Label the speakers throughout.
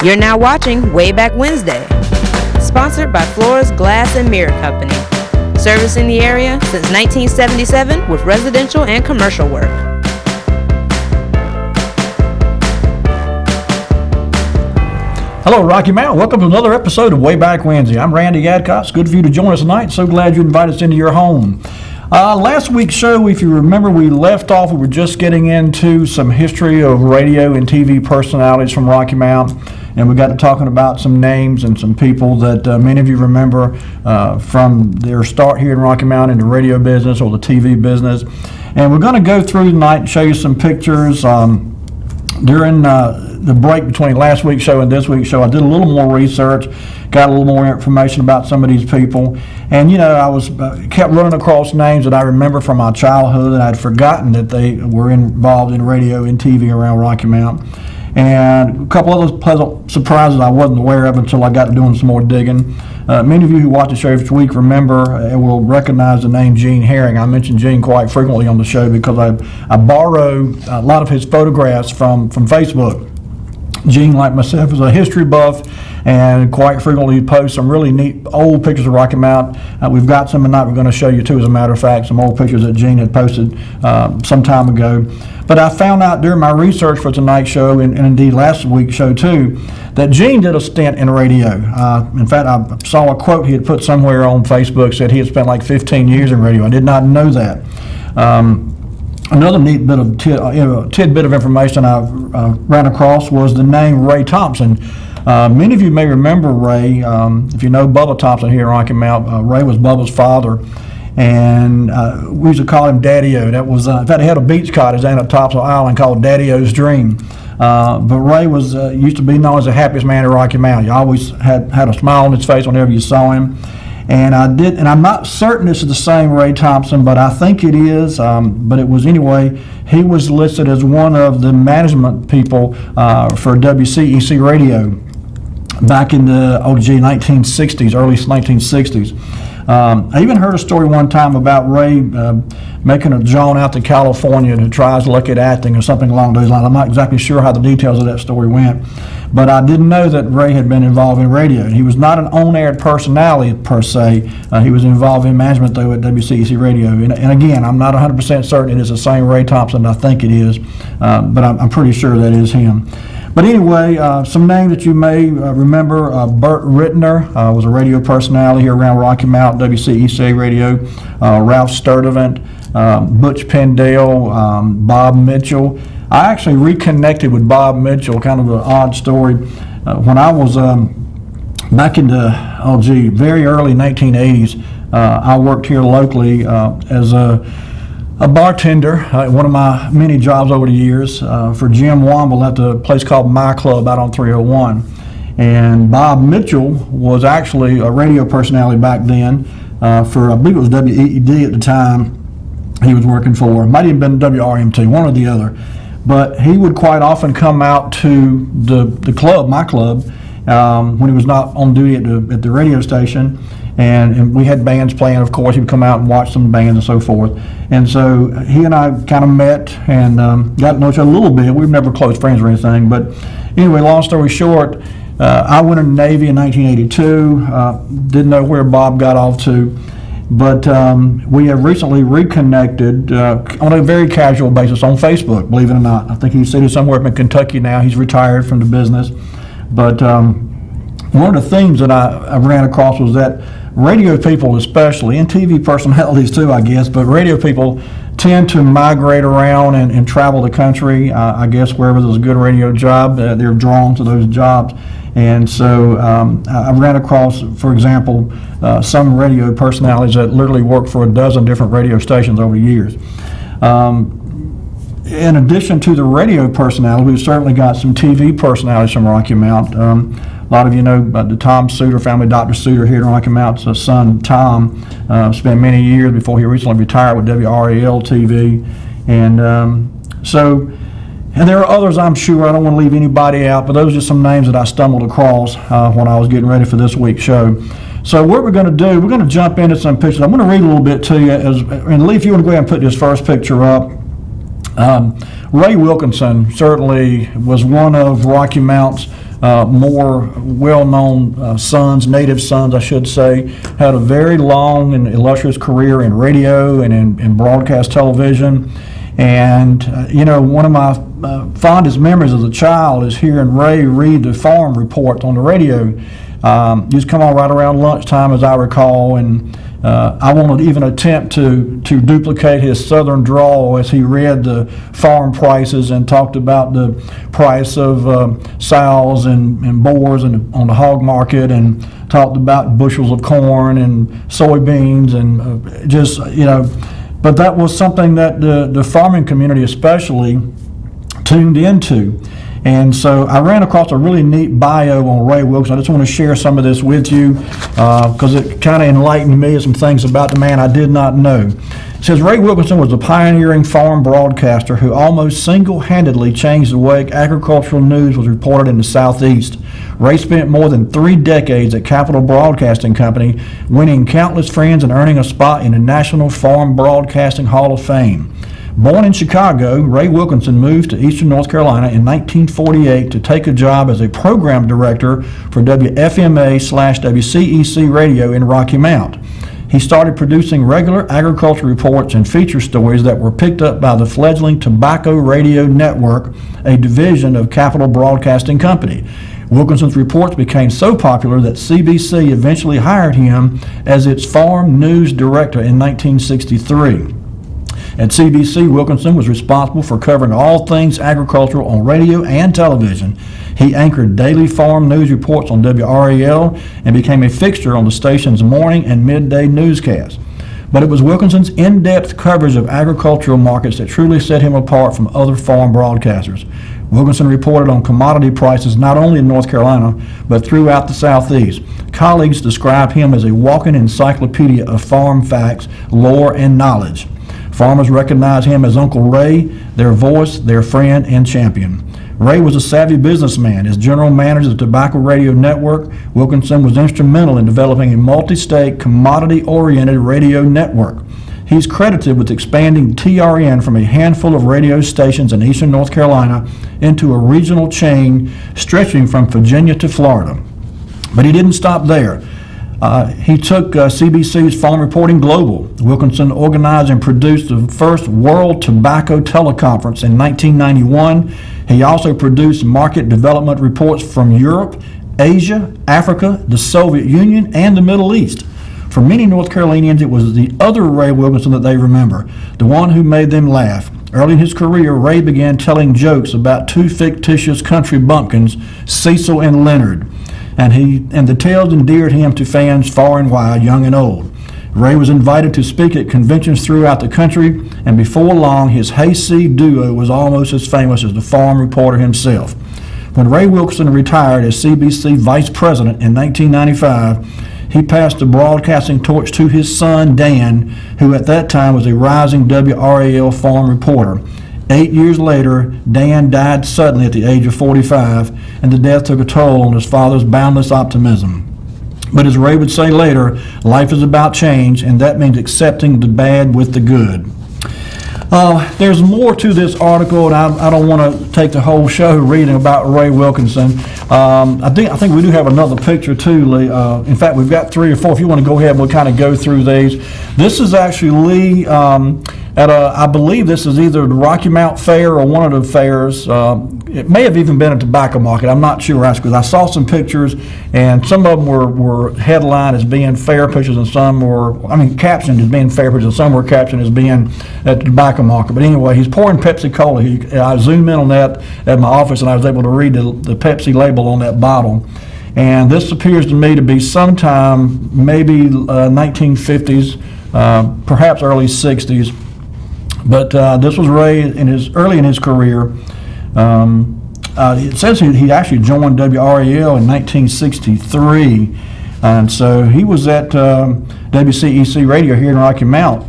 Speaker 1: You're now watching Wayback Wednesday, sponsored by Floors Glass and Mirror Company, servicing the area since 1977 with residential and commercial work.
Speaker 2: Hello, Rocky Mountain. Welcome to another episode of Wayback Wednesday. I'm Randy Adcock. It's good for you to join us tonight. So glad you invited us into your home. Last week's show, if you remember, we left off. We were just getting into some history of radio and TV personalities from Rocky Mount, and we got to talking about some names and some people that many of you remember from their start here in Rocky Mount in the radio business or the TV business. And we're going to go through tonight and show you some pictures. During the break between last week's show and this week's show, I did a little more research, got a little more information about some of these people, and I was kept running across names that I remember from my childhood, and I'd forgotten that they were involved in radio and TV around Rocky Mount, and a couple other pleasant surprises I wasn't aware of until I got to doing some more digging. Many of you who watch the show each week remember and will recognize the name Gene Herring. I mention Gene quite frequently on the show because I borrow a lot of his photographs from Facebook. Gene, like myself, is a history buff and quite frequently posts some really neat old pictures of Rocky Mount. We've got some tonight we're going to show you too, as a matter of fact, some old pictures that Gene had posted some time ago. But I found out during my research for tonight's show, and indeed last week's show too, that Gene did a stint in radio. In fact, I saw a quote he had put somewhere on Facebook, said he had spent like 15 years in radio. I did not know that. Another neat bit of tidbit of information I ran across was the name Ray Thompson. Many of you may remember Ray. If you know Bubba Thompson here in Rocky Mount, Ray was Bubba's father, and we used to call him Daddy-O. That was, in fact, he had a beach cottage down at Topsail Island called Daddy-O's Dream. But Ray was used to be known as the happiest man in Rocky Mount. He always had a smile on his face whenever you saw him. And I'm not certain this is the same Ray Thompson, but I think it is. But it was anyway. He was listed as one of the management people for WCEC Radio back in the 1960s, early 1960s. I even heard a story one time about Ray making a jaunt out to California to try his luck at acting or something along those lines. I'm not exactly sure how the details of that story went, but I didn't know that Ray had been involved in radio. He was not an on-air personality per se. He was involved in management though at WCEC Radio. And again, I'm not 100% certain it is the same Ray Thompson. I think it is, but I'm pretty sure that is him. But anyway, some names that you may remember, Burt Rittner was a radio personality here around Rocky Mount, WCEC Radio, Ralph Sturdivant, Butch Pendale, Bob Mitchell. I actually reconnected with Bob Mitchell, kind of an odd story. When I was back in the, very early 1980s, I worked here locally as a bartender, one of my many jobs over the years, for Jim Womble at the place called My Club out on 301. And Bob Mitchell was actually a radio personality back then for, I believe it was WEED at the time he was working for. Might have been WRMT, one or the other. But he would quite often come out to the club, My Club, when he was not on duty at the radio station. And we had bands playing, of course. He would come out and watch some bands and so forth. And so he and I kind of met and got to know each other a little bit. We were never close friends or anything. But anyway, long story short, I went in the Navy in 1982. Didn't know where Bob got off to. But we have recently reconnected on a very casual basis on Facebook, believe it or not. I think he's seated somewhere up in Kentucky now. He's retired from the business. But one of the themes that I ran across was that radio people especially, and TV personalities too, I guess, but radio people tend to migrate around and travel the country. I guess wherever there's a good radio job, they're drawn to those jobs. And so I ran across, for example, some radio personalities that literally worked for a dozen different radio stations over the years. In addition to the radio personalities, we've certainly got some TV personalities from Rocky Mount. A lot of you know about the Tom Suter family, Dr. Suter here in Rocky Mount's son, Tom, spent many years before he recently retired with WRAL TV. And and there are others, I'm sure. I don't want to leave anybody out, but those are just some names that I stumbled across when I was getting ready for this week's show. So what we're going to do, we're going to jump into some pictures. I'm going to read a little bit to you. And Lee, if you want to go ahead and put this first picture up. Ray Wilkinson certainly was one of Rocky Mount's more well-known sons, native sons, I should say. Had a very long and illustrious career in radio and in broadcast television. And, one of my fondest memories as a child is hearing Ray read the farm report on the radio. Used to come on right around lunchtime, as I recall, and I won't even attempt to duplicate his southern drawl as he read the farm prices and talked about the price of sows and boars on the hog market, and talked about bushels of corn and soybeans and but that was something that the farming community especially tuned into. And so I ran across a really neat bio on Ray Wilkinson. I just want to share some of this with you because it kind of enlightened me of some things about the man I did not know. It says Ray Wilkinson was a pioneering farm broadcaster who almost single-handedly changed the way agricultural news was reported in the Southeast. Ray spent more than 3 decades at Capital Broadcasting Company, winning countless friends and earning a spot in the National Farm Broadcasting Hall of Fame. Born in Chicago, Ray Wilkinson moved to Eastern North Carolina in 1948 to take a job as a program director for WFMA/WCEC radio in Rocky Mount. He started producing regular agriculture reports and feature stories that were picked up by the fledgling Tobacco Radio Network, a division of Capital Broadcasting Company. Wilkinson's reports became so popular that CBC eventually hired him as its farm news director in 1963. At CBC, Wilkinson was responsible for covering all things agricultural on radio and television. He anchored daily farm news reports on WRAL and became a fixture on the station's morning and midday newscasts. But it was Wilkinson's in-depth coverage of agricultural markets that truly set him apart from other farm broadcasters. Wilkinson reported on commodity prices not only in North Carolina, but throughout the Southeast. Colleagues describe him as a walking encyclopedia of farm facts, lore, and knowledge. Farmers recognize him as Uncle Ray, their voice, their friend, and champion. Ray was a savvy businessman. As general manager of the Tobacco Radio Network, Wilkinson was instrumental in developing a multi-state, commodity-oriented radio network. He's credited with expanding TRN from a handful of radio stations in eastern North Carolina into a regional chain stretching from Virginia to Florida. But he didn't stop there. He took CBC's Farm Reporting Global. Wilkinson organized and produced the first World Tobacco Teleconference in 1991. He also produced market development reports from Europe, Asia, Africa, the Soviet Union, and the Middle East. For many North Carolinians, it was the other Ray Wilkinson that they remember, the one who made them laugh. Early in his career, Ray began telling jokes about 2 fictitious country bumpkins, Cecil and Leonard. And the tales endeared him to fans far and wide, young and old. Ray was invited to speak at conventions throughout the country, and before long, his hayseed duo was almost as famous as the farm reporter himself. When Ray Wilkinson retired as CBC vice president in 1995, he passed the broadcasting torch to his son, Dan, who at that time was a rising WRAL farm reporter. 8 years later, Dan died suddenly at the age of 45, and the death took a toll on his father's boundless optimism. But as Ray would say later, life is about change, and that means accepting the bad with the good. There's more to this article, and I don't want to take the whole show reading about Ray Wilkinson. I think we do have another picture too, Lee. In fact, we've got 3 or 4. If you want to go ahead, we'll kind of go through these. This is actually Lee I believe this is either the Rocky Mount Fair or one of the fairs. It may have even been a tobacco market. I'm not sure, because I saw some pictures, and some of them were headlined as being fair pictures, and some were, captioned as being fair pictures, and some were captioned as being at the tobacco market. But anyway, he's pouring Pepsi Cola. I zoomed in on that at my office, and I was able to read the Pepsi label on that bottle. And this appears to me to be sometime, maybe 1950s, perhaps early 60s. But this was Ray early in his career. It says he actually joined WRAL in 1963, and so he was at WCEC Radio here in Rocky Mount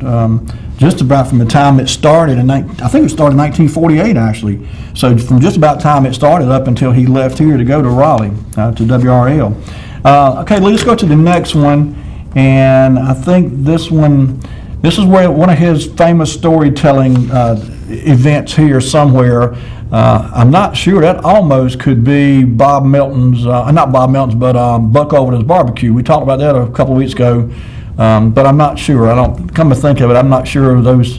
Speaker 2: just about from the time it started. I think it started in 1948 actually. So from just about the time it started up until he left here to go to Raleigh to WRAL. Okay, let's go to the next one, and I think this one. This is where one of his famous storytelling events here somewhere. I'm not sure. That almost could be Bob Melton's, not Bob Melton's, but Buck Overton's barbecue. We talked about that a couple of weeks ago, but I'm not sure. I don't come to think of it. I'm not sure of those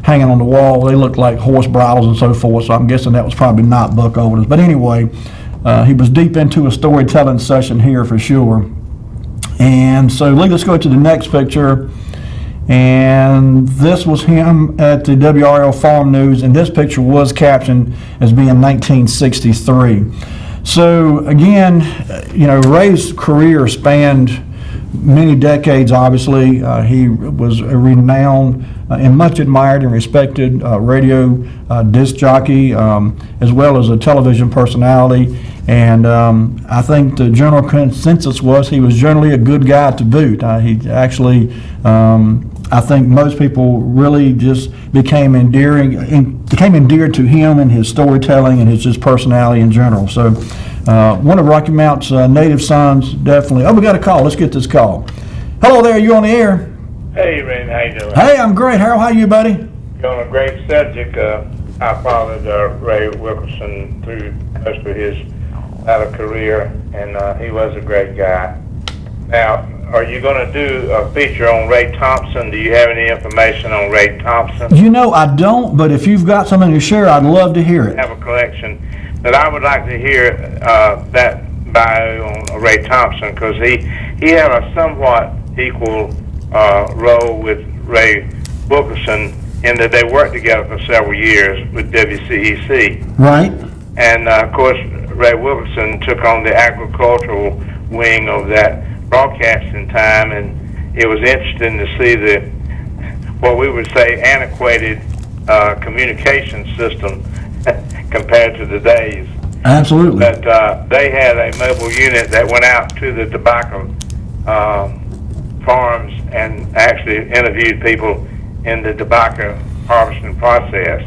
Speaker 2: hanging on the wall. They look like horse bridles and so forth. So I'm guessing that was probably not Buck Overton's. But anyway, he was deep into a storytelling session here for sure. And so let's go to the next picture. And this was him at the WRL Farm News, and this picture was captioned as being 1963. So again, Ray's career spanned many decades, obviously. He was a renowned and much admired and respected radio disc jockey, as well as a television personality. And I think the general consensus was he was generally a good guy to boot. He actually, I think most people really just became endeared to him and his storytelling and his just personality in general. So one of Rocky Mount's native sons, definitely. Oh, we got a call. Let's get this call. Hello there. You on the air?
Speaker 3: Hey, Randy. How you doing?
Speaker 2: Hey, I'm great. Harold, how you, buddy?
Speaker 3: You're on a great subject. I followed Ray Wilkerson through most of his latter career, and he was a great guy. Now, are you going to do a feature on Ray Thompson? Do you have any information on Ray Thompson?
Speaker 2: I don't, but if you've got something to share, I'd love to hear it.
Speaker 3: I have a collection, but I would like to hear that bio on Ray Thompson, because he had a somewhat equal role with Ray Wilkerson in that they worked together for several years with WCEC.
Speaker 2: Right.
Speaker 3: And, of course, Ray Wilkerson took on the agricultural wing of that broadcasting time, and it was interesting to see what we would say antiquated communication system compared to today's.
Speaker 2: Absolutely.
Speaker 3: But they had a mobile unit that went out to the tobacco farms and actually interviewed people in the tobacco harvesting process,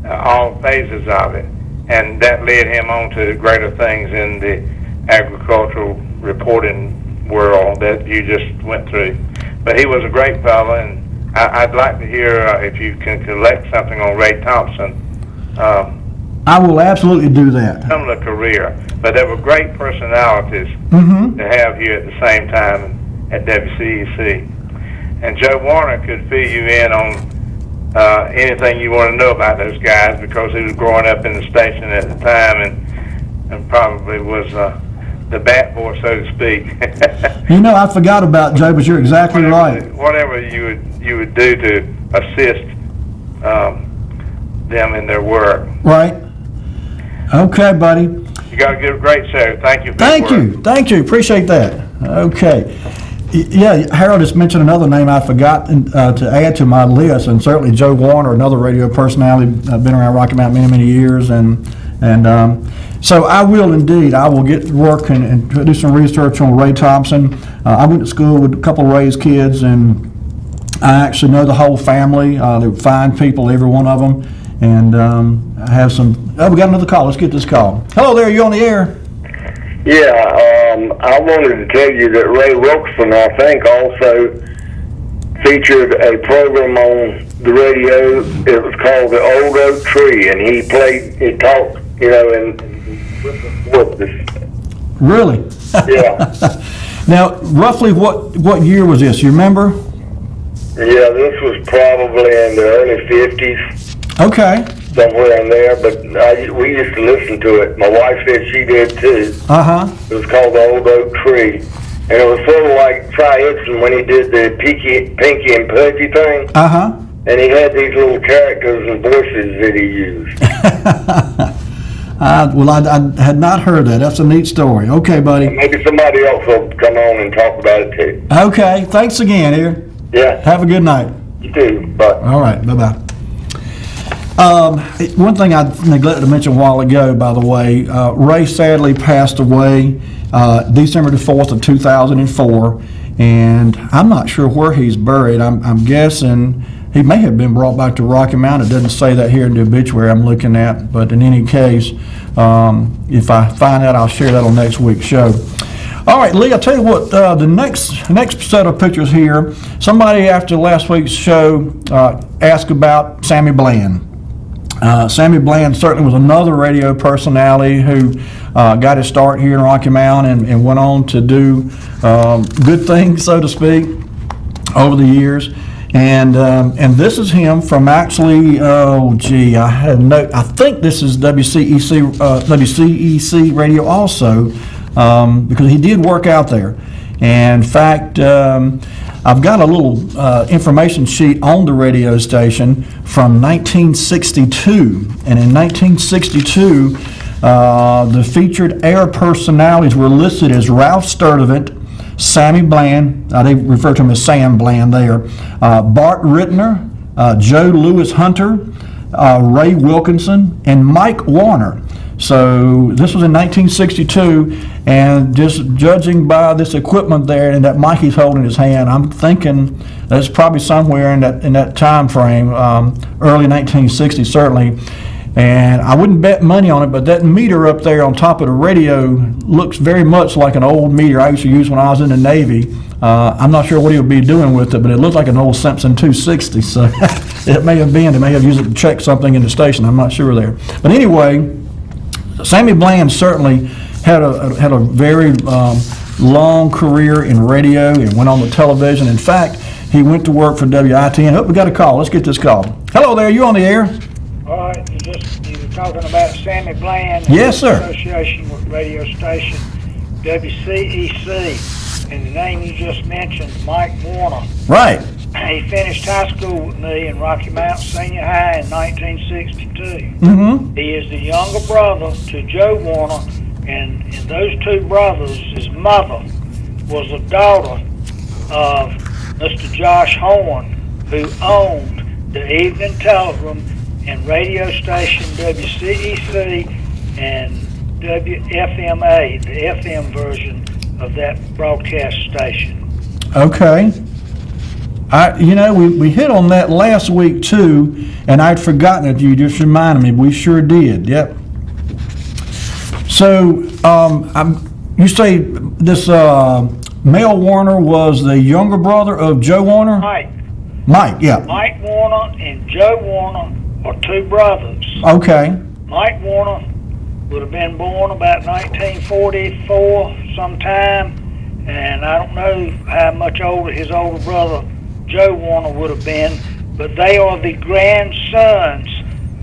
Speaker 3: all phases of it. And that led him on to greater things in the agricultural reporting world that you just went through. But he was a great fellow, and I'd like to hear if you can collect something on Ray Thompson.
Speaker 2: I will absolutely do that.
Speaker 3: Similar career, but they were great personalities to have here at the same time at WCEC. And Joe Warner could fill you in on anything you want to know about those guys, because he was growing up in the station at the time and probably was the bat boy, so to speak.
Speaker 2: I forgot about Joe, but you're exactly right.
Speaker 3: Whatever you would do to assist them in their work.
Speaker 2: Right. Okay, buddy.
Speaker 3: You got a great show. Thank you.
Speaker 2: Thank you. Appreciate that. Okay. Yeah, Harold just mentioned another name I forgot to add to my list, and certainly Joe Warner, another radio personality, been around Rocky Mount many years, and so I will indeed. I will get to work and do some research on Ray Thompson. I went to school with a couple of Ray's kids, and I actually know the whole family. They're fine people, every one of them, and I have some. Oh, we got another call. Let's get this call. Hello there. You on the air?
Speaker 4: Yeah, I wanted to tell you that Ray Wilkerson, I think, also featured a program on the radio. It was called The Old Oak Tree, and he talked, and with this.
Speaker 2: Really?
Speaker 4: Yeah.
Speaker 2: Now, roughly what year was this? You remember?
Speaker 4: Yeah, this was probably in the early 50s.
Speaker 2: Okay.
Speaker 4: Somewhere in there, but we used to listen to it. My wife said she did too. It was called The Old Oak Tree, and it was sort of like Try Ibsen when he did the Pinky and Pudgy thing. And he had these little characters and voices that he used.
Speaker 2: Well, I had not heard that. That's a neat story. Okay, buddy.
Speaker 4: And maybe somebody else will come on and talk about it too.
Speaker 2: Okay, thanks again, here.
Speaker 4: Yeah.
Speaker 2: Have a good night.
Speaker 4: You too. Bye.
Speaker 2: All right, bye-bye. One thing I neglected to mention a while ago, by the way, Ray sadly passed away December the 4th of 2004, and I'm not sure where he's buried. I'm guessing he may have been brought back to Rocky Mount. It doesn't say that here in the obituary I'm looking at, but in any case, if I find out, I'll share that on next week's show. All right, Lee, I'll tell you what, the next set of pictures here, somebody after last week's show asked about Sammy Bland. Sammy Bland certainly was another radio personality who got his start here in Rocky Mount and went on to do good things, so to speak, over the years. And this is him from actually, I think this is WCEC radio also, because he did work out there. And in fact, I've got a little information sheet on the radio station from 1962. And in 1962, the featured air personalities were listed as Ralph Sturdivant, Sammy Bland, they refer to him as Sam Bland there, Bart Rittner, Joe Louis Hunter, Ray Wilkinson, and Mike Warner. So this was in 1962, and just judging by this equipment there and that Mikey's holding in his hand, I'm thinking that's probably somewhere in that time frame, early 1960s certainly. And I wouldn't bet money on it, but that meter up there on top of the radio looks very much like an old meter I used to use when I was in the Navy. I'm not sure what he would be doing with it, but it looked like an old Simpson 260, so it may have been. They may have used it to check something in the station. I'm not sure there. But anyway, Sammy Bland certainly had a very long career in radio and went on to television. In fact, he went to work for WITN. Oh, we got a call. Let's get this call. Hello there. You on the air?
Speaker 5: All right, you were talking about Sammy Bland.
Speaker 2: Yes, sir.
Speaker 5: Association with radio station WCEC, and the name you just mentioned, Mike Warner.
Speaker 2: Right.
Speaker 5: He finished high school with me in Rocky Mount Senior High in 1962.
Speaker 2: Mm-hmm.
Speaker 5: He is the younger brother to Joe Warner, and those two brothers, his mother was a daughter of Mr. Josh Horn, who owned the Evening Telegram and radio station WCEC and WFMA, the FM version of that broadcast station.
Speaker 2: Okay. We hit on that last week too, and I'd forgotten it. You just reminded me. We sure did. Yep. So, you say this Mel Warner was the younger brother of Joe Warner? Mike, yeah.
Speaker 5: Mike Warner and Joe Warner are two brothers.
Speaker 2: Okay.
Speaker 5: Mike Warner would have been born about 1944 sometime, and I don't know how much older his older brother Joe Warner would have been, but they are the grandsons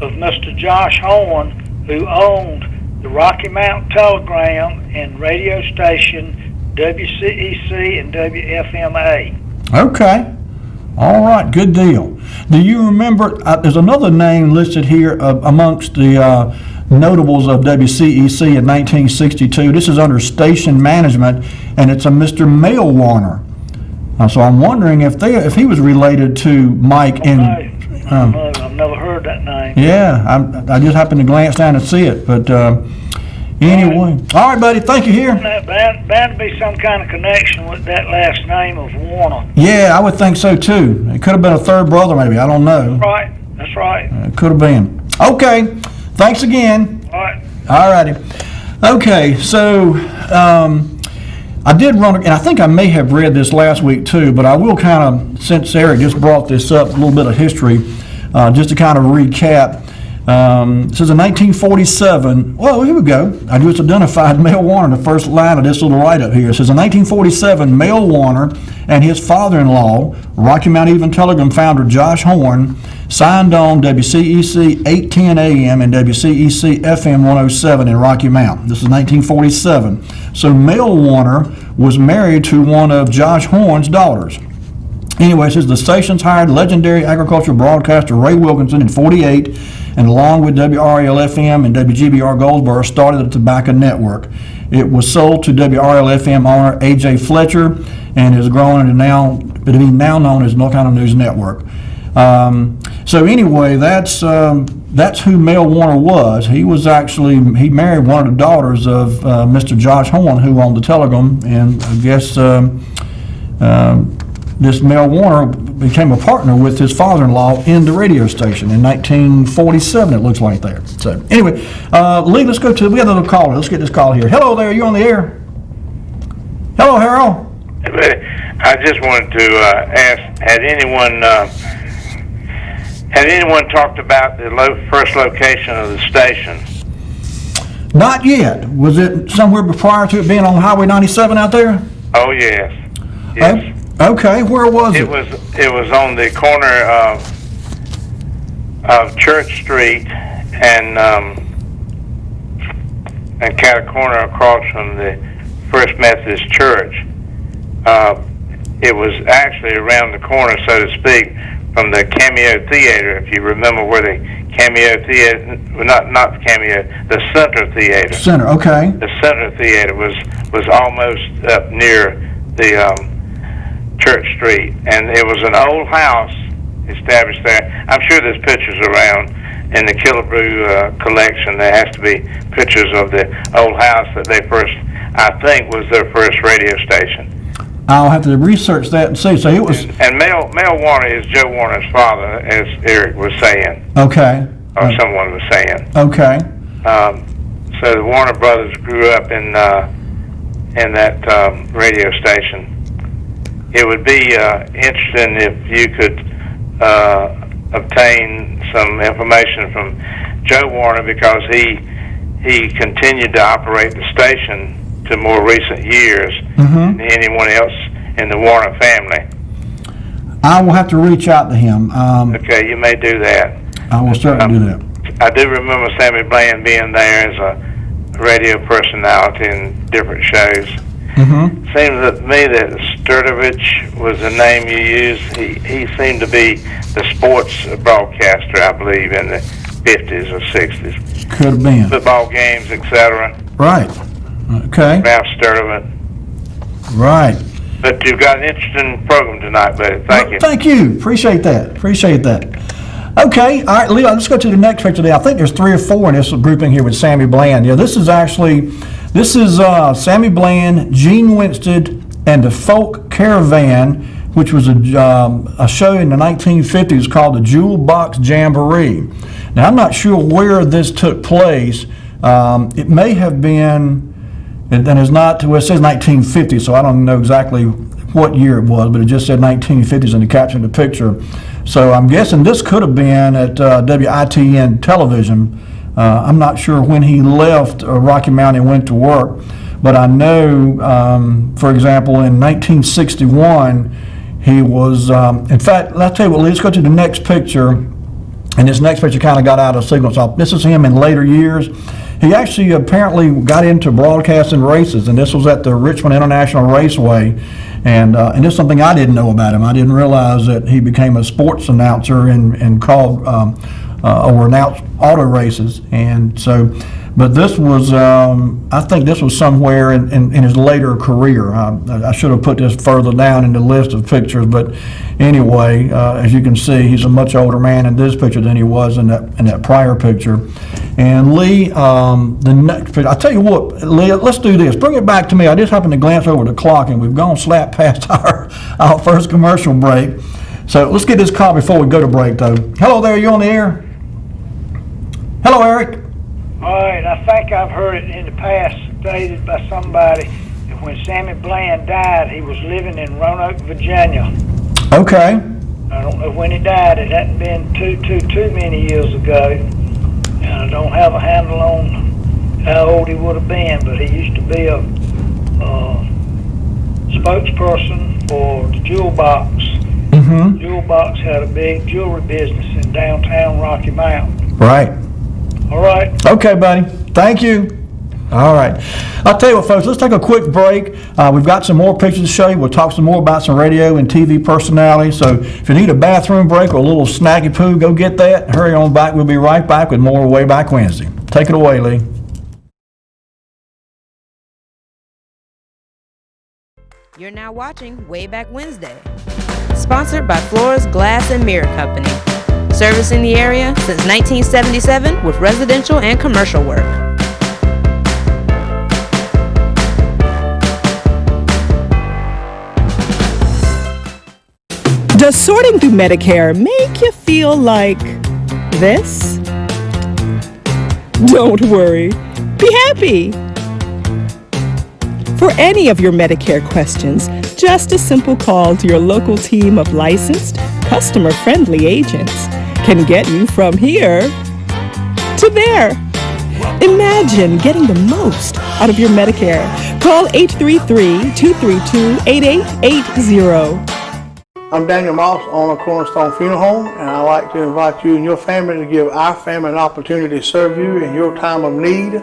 Speaker 5: of Mr. Josh Horn, who owned the Rocky Mountain Telegram and radio station WCEC and WFMA.
Speaker 2: Okay. All right, good deal. Do you remember, there's another name listed here amongst the notables of WCEC in 1962. This is under station management, and it's a Mr. Mel Warner. So I'm wondering if he was related to Mike and...
Speaker 5: I've never heard that name.
Speaker 2: Yeah, I just happened to glance down and see it, but anyway. All right, buddy, thank you here.
Speaker 5: Bound to be some kind of connection with that last name of Warner.
Speaker 2: Yeah, I would think so too. It could have been a third brother maybe, I don't know.
Speaker 5: That's right.
Speaker 2: It could have been. Okay, thanks again.
Speaker 5: All right.
Speaker 2: All righty. Okay, so I did run, and I think I may have read this last week too, but I will kind of, since Eric just brought this up, a little bit of history, just to kind of recap. It says in 1947, well, here we go. I just identified Mel Warner, the first line of this little write-up here. It says in 1947, Mel Warner and his father-in-law, Rocky Mount Evening Telegram founder Josh Horn, signed on WCEC 810 AM and WCEC FM 107 in Rocky Mount. This is 1947. So Mel Warner was married to one of Josh Horn's daughters. Anyway, it says the stations hired legendary agricultural broadcaster Ray Wilkinson in 48, and along with WRAL-FM and WGBR Goldsboro, started the Tobacco Network. It was sold to WRAL-FM owner A.J. Fletcher and is growing into now known as North Carolina News Network. So anyway, that's who Mel Warner was. He married one of the daughters of Mr. Josh Horn, who owned the Telegram, and I guess this Mel Warner became a partner with his father-in-law in the radio station in 1947, it looks like there. So anyway, Lee, we got another caller. Let's get this call here. Hello there, you on the air? Hello, Harold.
Speaker 3: I just wanted to ask, had anyone Had anyone talked about the first location of the station?
Speaker 2: Not yet. Was it somewhere prior to it being on Highway 97 out there?
Speaker 3: Oh, yes. Yes.
Speaker 2: Okay, where was it?
Speaker 3: It was on the corner of Church Street and cat a corner across from the First Methodist Church. It was actually around the corner, so to speak, from the Cameo Theater. If you remember where the Cameo Theater, well, not the Cameo, the Center Theater.
Speaker 2: Center, okay.
Speaker 3: The Center Theater was almost up near the Church Street, and it was an old house established there. I'm sure there's pictures around in the Killebrew collection. There has to be pictures of the old house that they first, I think, was their first radio station.
Speaker 2: I'll have to research that and see. So it was.
Speaker 3: And Mel Warner is Joe Warner's father, as Eric was saying.
Speaker 2: Okay.
Speaker 3: Or someone was saying.
Speaker 2: Okay.
Speaker 3: So the Warner brothers grew up in that radio station. It would be interesting if you could obtain some information from Joe Warner, because he continued to operate the station to more recent years than anyone else in the Warner family.
Speaker 2: I will have to reach out to him.
Speaker 3: Okay, you may do that.
Speaker 2: I will certainly do that.
Speaker 3: I do remember Sammy Bland being there as a radio personality in different shows. Seems to me that Sturdivich was the name you used. He seemed to be the sports broadcaster, I believe, in the 50s or 60s.
Speaker 2: Could have been.
Speaker 3: Football games, etc.
Speaker 2: Right. Okay.
Speaker 3: Ralph Sturdivant.
Speaker 2: Right.
Speaker 3: But you've got an interesting program tonight, buddy. Thank you.
Speaker 2: Thank you. Appreciate that. Okay. All right, Leo, let's go to the next picture there. I think there's 3 or 4 in this grouping here with Sammy Bland. Yeah, this is Sammy Bland, Gene Winstead, and the Folk Caravan, which was a show in the 1950s called the Jewel Box Jamboree. Now, I'm not sure where this took place. It may have been, and it's not, well, it says 1950, so I don't know exactly what year it was, but it just said 1950s in the caption of the picture. So I'm guessing this could have been at WITN television. I'm not sure when he left Rocky Mountain and went to work, but I know, for example, in 1961, he was, in fact, let's tell you what, let's go to the next picture, and this next picture kind of got out of sequence. This is him in later years. He actually apparently got into broadcasting races, and this was at the Richmond International Raceway, and this is something I didn't know about him. I didn't realize that he became a sports announcer and called or announced auto races, and so, but this was, I think this was somewhere in his later career. I should have put this further down in the list of pictures, but anyway, as you can see, he's a much older man in this picture than he was in that prior picture. And Lee, the next picture, I'll tell you what, Lee, let's do this. Bring it back to me. I just happened to glance over the clock, and we've gone slap past our first commercial break. So let's get this call before we go to break, though. Hello there, you on the air? Hello, Eric.
Speaker 5: All right, I think I've heard it in the past stated by somebody that when Sammy Bland died, he was living in Roanoke, Virginia.
Speaker 2: Okay.
Speaker 5: I don't know when he died. It hadn't been too many years ago. And I don't have a handle on how old he would have been, but he used to be a spokesperson for the Jewel Box. Jewel Box had a big jewelry business in downtown Rocky Mountain.
Speaker 2: Right.
Speaker 5: All right.
Speaker 2: Okay, buddy. Thank you. All right. I'll tell you what, folks, let's take a quick break. We've got some more pictures to show you. We'll talk some more about some radio and TV personalities. So if you need a bathroom break or a little snacky poo, go get that. Hurry on back. We'll be right back with more Wayback Wednesday. Take it away, Lee.
Speaker 1: You're now watching Wayback Wednesday, sponsored by Flora's Glass and Mirror Company, servicing the area since 1977 with residential and commercial work.
Speaker 6: Does sorting through Medicare make you feel like this? Don't worry. Be happy. For any of your Medicare questions, just a simple call to your local team of licensed, customer-friendly agents. can get you from here to there. Imagine getting the most out of your Medicare. Call 833-232-8880.
Speaker 7: I'm Daniel Moss, owner of Cornerstone Funeral Home, and I'd like to invite you and your family to give our family an opportunity to serve you in your time of need.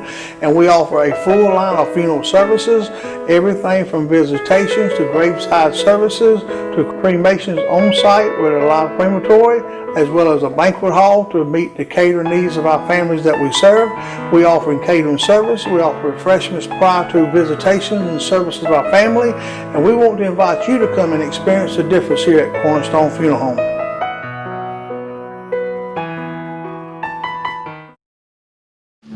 Speaker 7: And we offer a full line of funeral services, everything from visitations to graveside services to cremations on site with a live crematory, as well as a banquet hall to meet the catering needs of our families that we serve. We offer catering service. We offer refreshments prior to visitations and services of our family. And we want to invite you to come and experience the difference here at Cornerstone Funeral Home.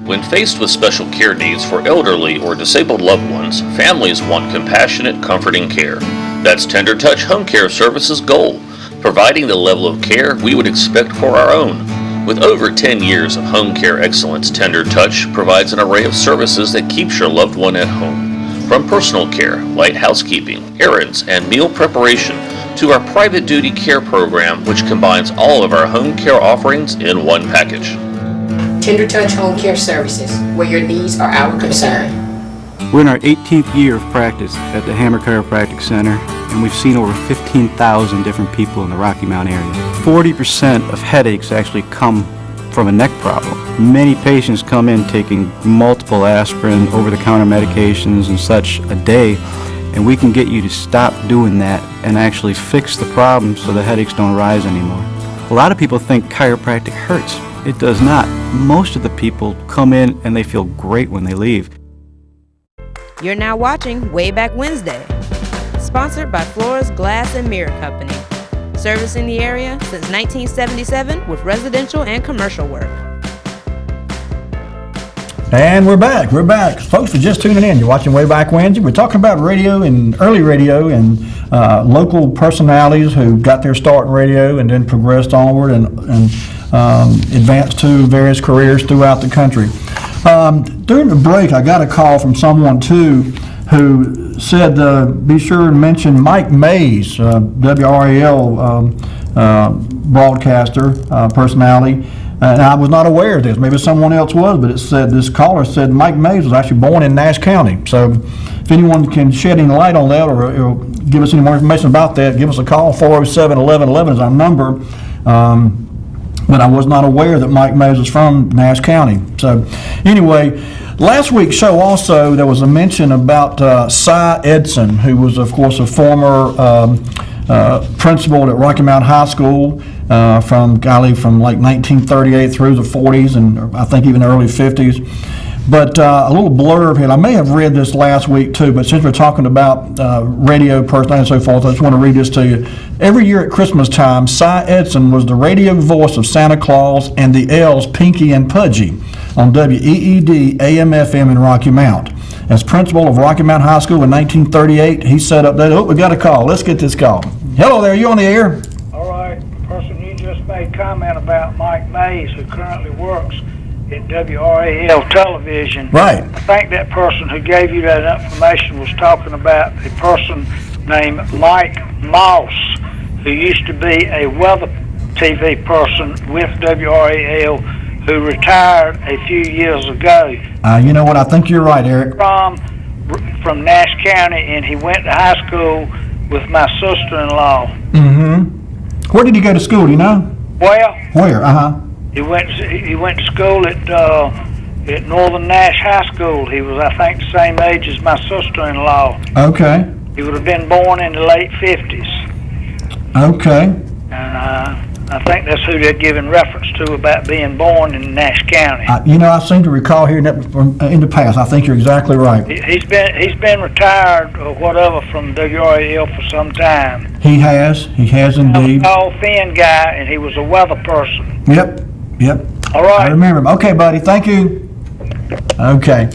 Speaker 8: When faced with special care needs for elderly or disabled loved ones, families want compassionate, comforting care. That's Tender Touch Home Care Services' goal, providing the level of care we would expect for our own. With over 10 years of home care excellence, Tender Touch provides an array of services that keeps your loved one at home. From personal care, light housekeeping, errands, and meal preparation, to our private duty care program, which combines all of our home care offerings in one package.
Speaker 9: Tender Touch Home Care Services, where your needs are our concern.
Speaker 10: We're in our 18th year of practice at the Hammer Chiropractic Center, and we've seen over 15,000 different people in the Rocky Mount area. 40% of headaches actually come from a neck problem. Many patients come in taking multiple aspirin, over-the-counter medications and such a day, and we can get you to stop doing that and actually fix the problem so the headaches don't rise anymore. A lot of people think chiropractic hurts. It does not. Most of the people come in and they feel great when they leave.
Speaker 1: You're now watching Wayback Wednesday, sponsored by Flores Glass and Mirror Company, servicing the area since 1977 with residential and commercial work.
Speaker 2: And we're back. Folks, for just tuning in, you're watching Wayback Wednesday. We're talking about radio and early radio and local personalities who got their start in radio and then progressed onward and advanced to various careers throughout the country. During the break, I got a call from someone, too, who said be sure and mention Mike Mays, WRAL broadcaster, personality. And I was not aware of this. Maybe someone else was, but it said this caller said Mike Mays was actually born in Nash County. So if anyone can shed any light on that or give us any more information about that, give us a call. 407-1111 is our number. But I was not aware that Mike Mays is from Nash County. So anyway, last week's show also there was a mention about Cy Edson, who was of course a former principal at Rocky Mount High School from like 1938 through the 40s and I think even the early 50s. But a little blurb here, I may have read this last week too, but since we're talking about radio personality and so forth, I just want to read this to you. Every year at Christmas time, Cy Edson was the radio voice of Santa Claus and the elves Pinky and Pudgy on WEED AM/FM in Rocky Mount. As principal of Rocky Mount High School in 1938, he set up that. Oh, we got a call. Let's get this call. Hello there, you on the air?
Speaker 5: All right, the person you just made comment about, Mike Mays, who currently works at WRAL television.
Speaker 2: Right.
Speaker 5: I think that person who gave you that information was talking about a person named Mike Moss, who used to be a weather TV person with WRAL, who retired a few years ago.
Speaker 2: You know what? I think you're right, Eric.
Speaker 5: From Nash County, and he went to high school with my sister-in-law.
Speaker 2: Mm-hmm. Where did he go to school? Do you know?
Speaker 5: Well,
Speaker 2: where?
Speaker 5: He went to school at Northern Nash High School. He was, I think, the same age as my sister-in-law.
Speaker 2: Okay.
Speaker 5: He would have been born in the late 50s.
Speaker 2: Okay.
Speaker 5: And I think that's who they're giving reference to about being born in Nash County.
Speaker 2: I seem to recall hearing that in the past. I think you're exactly right.
Speaker 5: He's been retired or whatever from WRAL for some time.
Speaker 2: He has indeed.
Speaker 5: He was a tall, thin guy, and he was a weather person.
Speaker 2: Yep.
Speaker 5: All right.
Speaker 2: I remember him. Okay, buddy. Thank you. Okay.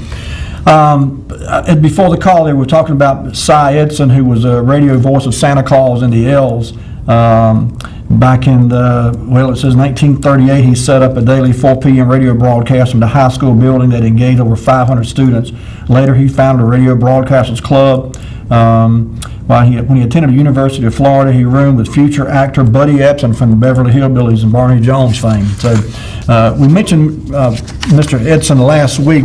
Speaker 2: Before the call, they were talking about Cy Edson, who was a radio voice of Santa Claus and the elves. Back in it says 1938, he set up a daily 4 p.m. radio broadcast from the high school building that engaged over 500 students. Later, he founded a radio broadcasters club, When he attended the University of Florida, he roomed with future actor Buddy Epson from the Beverly Hillbillies and Barney Jones fame. So we mentioned Mr. Edson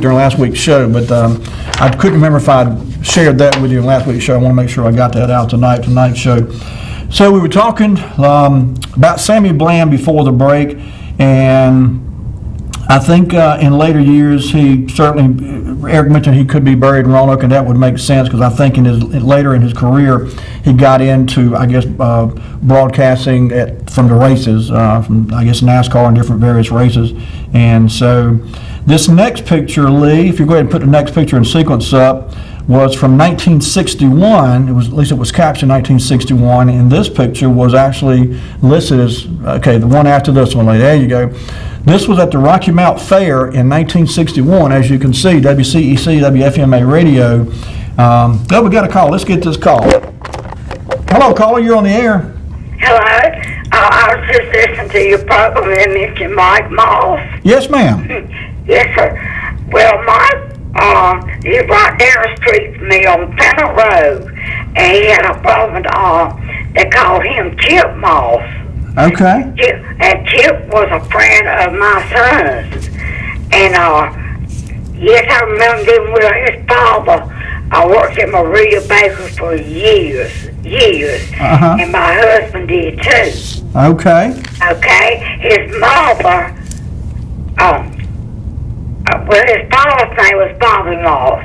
Speaker 2: during last week's show, but I couldn't remember if I'd shared that with you in last week's show. I want to make sure I got that out tonight's show. So we were talking about Sammy Bland before the break, and I think in later years, Eric mentioned he could be buried in Roanoke, and that would make sense because I think later in his career, he got into, I guess, broadcasting from the races, from, I guess, NASCAR and different various races. And so this next picture, Lee, if you go ahead and put the next picture in sequence up, was from 1961. At least it was captioned 1961, and this picture was actually listed as, okay, the one after this one, Lee, there you go. This was at the Rocky Mount Fair in 1961. As you can see, WCEC, WFMA radio. We got a call. Let's get this call. Hello, caller, you're on the air.
Speaker 11: Hello. I was just listening to your program and mentioned Mike Moss.
Speaker 2: Yes, ma'am.
Speaker 11: Yes, sir. Well, Mike, he's right down the street from me on Fennel Road, and he had a brother, they called him Chip Moss.
Speaker 2: Okay.
Speaker 11: And Chip was a friend of my son's. And, yes, I remember him with his father. I worked at Maria Baker for years.
Speaker 2: Uh-huh.
Speaker 11: And my husband did too.
Speaker 2: Okay.
Speaker 11: Okay. His mother, his father's name was Bobby Moss.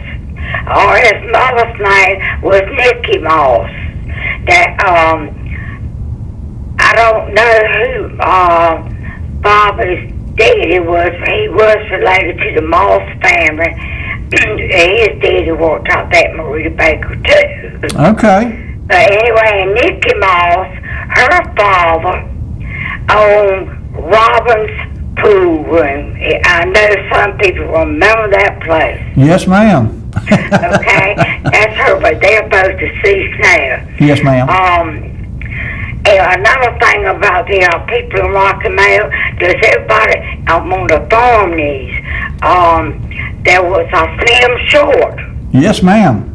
Speaker 11: Or his mother's name was Nicky Moss. That, I don't know who Bobby's daddy was. He was related to the Moss family. His daddy worked out that Maria Baker too.
Speaker 2: Okay.
Speaker 11: But anyway, Nicky Moss, her father owned Robin's Pool Room. I know some people remember that place.
Speaker 2: Yes, ma'am.
Speaker 11: Okay, that's her, but they're both deceased now.
Speaker 2: Yes, ma'am.
Speaker 11: And another thing about the people in Rocky Mount, does everybody on the farm needs, there was a Slim Short.
Speaker 2: Yes, ma'am.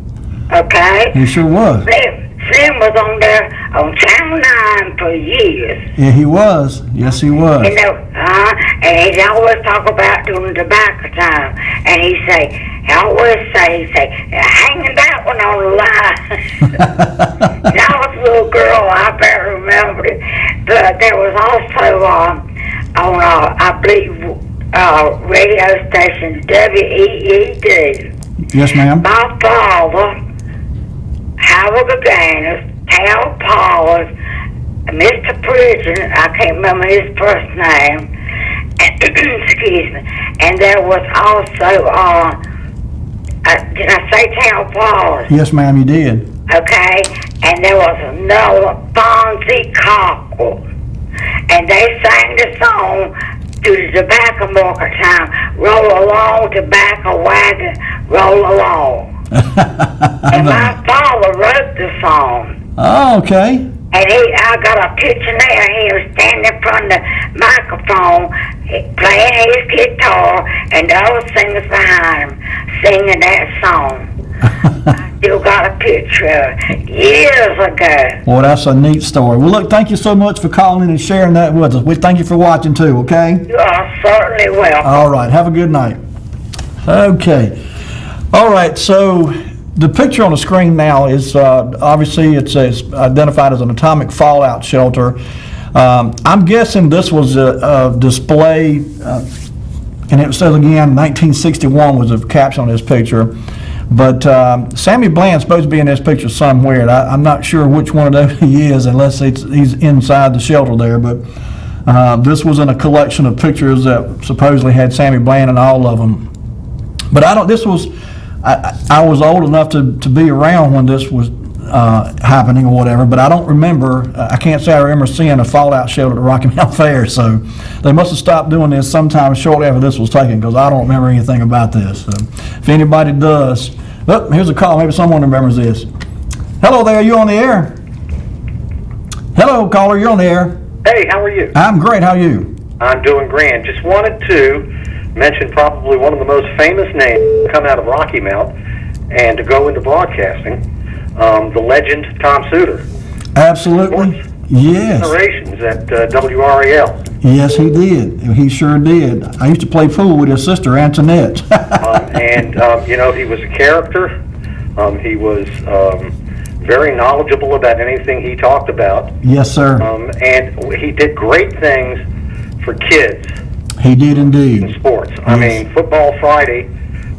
Speaker 11: Okay?
Speaker 2: He sure was.
Speaker 11: Slim was on there on Channel 9 for years.
Speaker 2: Yeah, he was. Yes, he was.
Speaker 11: You know, and he'd always talk about doing tobacco time. And he always say, hanging that one on the line. And I was a little girl, I better remember it. But there was also on I believe, radio station WEED.
Speaker 2: Yes, ma'am.
Speaker 11: My father, Howard Gaganus, Hal Paulus, Mr. Pridgeon, I can't remember his first name, excuse me, and there was also, did I say Hal Paulus?
Speaker 2: Yes, ma'am, you did.
Speaker 11: Okay, and there was another, Fonzie Cockrell, and they sang the song through the tobacco market time, roll along, tobacco wagon, roll along. And my father wrote the song.
Speaker 2: Oh, okay.
Speaker 11: And I got a picture there. He was standing in front of the microphone, playing his guitar, and the other singers behind him, singing that song. I still got a picture of it years ago.
Speaker 2: Well, that's a neat story. Well, look, thank you so much for calling in and sharing that with us. We thank you for watching, too, okay?
Speaker 11: You are certainly welcome.
Speaker 2: All right. Have a good night. Okay. All right. So the picture on the screen now is obviously it's identified as an atomic fallout shelter. I'm guessing this was a display, and it says again 1961 was the caption on this picture. But Sammy Bland's supposed to be in this picture somewhere. And I'm not sure which one of those he is, unless he's inside the shelter there. But this was in a collection of pictures that supposedly had Sammy Bland in all of them. But I was old enough to be around when this was happening or whatever, but I don't remember, I can't say I remember seeing a fallout shelter at the Rocky Mount Fair, so they must have stopped doing this sometime shortly after this was taken, because I don't remember anything about this. So if anybody does, here's a call, maybe someone remembers this. Hello there, you on the air? Hello, caller, you're on the air.
Speaker 12: Hey, how are you?
Speaker 2: I'm great, how are you?
Speaker 12: I'm doing grand. Just wanted to mention probably one of the most famous names to come out of Rocky Mount and to go into broadcasting. the legend Tom Suter.
Speaker 2: Absolutely. Yes.
Speaker 12: Generations at WRAL.
Speaker 2: Yes, he did. He sure did. I used to play pool with his sister, Antoinette.
Speaker 12: He was a character. He was very knowledgeable about anything he talked about.
Speaker 2: Yes, sir.
Speaker 12: And he did great things for kids.
Speaker 2: He did indeed.
Speaker 12: In sports.
Speaker 2: Yes.
Speaker 12: I mean, Football Friday,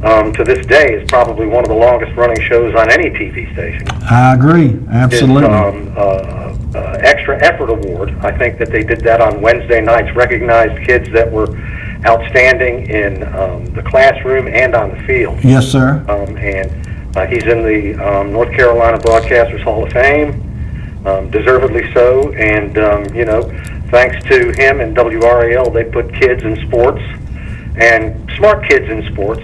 Speaker 12: to this day, is probably one of the longest running shows on any TV station.
Speaker 2: I agree. Absolutely.
Speaker 12: His extra effort award, I think that they did that on Wednesday nights, recognized kids that were outstanding in the classroom and on the field.
Speaker 2: Yes, sir.
Speaker 12: He's in the North Carolina Broadcasters Hall of Fame, deservedly so. And, thanks to him and WRAL, they put kids in sports, and smart kids in sports,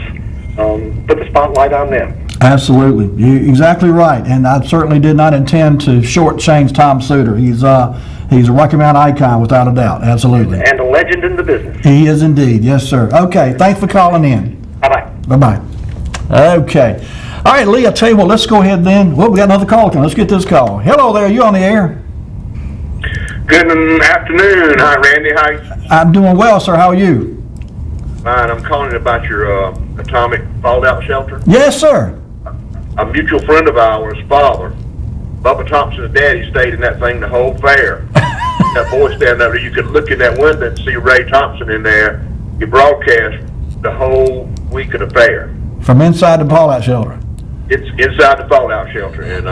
Speaker 12: put the spotlight on them.
Speaker 2: Absolutely. You're exactly right. And I certainly did not intend to shortchange Tom Suter. He's a Rocky Mountain icon without a doubt. Absolutely.
Speaker 12: And a legend in the business.
Speaker 2: He is indeed. Yes, sir. Okay. Thanks for calling in.
Speaker 12: Bye-bye.
Speaker 2: Bye-bye. Okay. All right, Lee, I'll tell you what, let's go ahead then. Well, we got another call coming. Let's get this call. Hello there. You on the air?
Speaker 13: Good afternoon. Hi, Randy. Hi.
Speaker 2: I'm doing well, sir. How are you?
Speaker 13: Fine. I'm calling about your atomic fallout shelter.
Speaker 2: Yes, sir.
Speaker 13: A mutual friend of ours, father, Bubba Thompson's daddy, stayed in that thing the whole fair. That boy standing over there, you could look in that window and see Ray Thompson in there. He broadcast the whole week of the fair.
Speaker 2: From inside the fallout shelter?
Speaker 13: It's inside the fallout shelter, and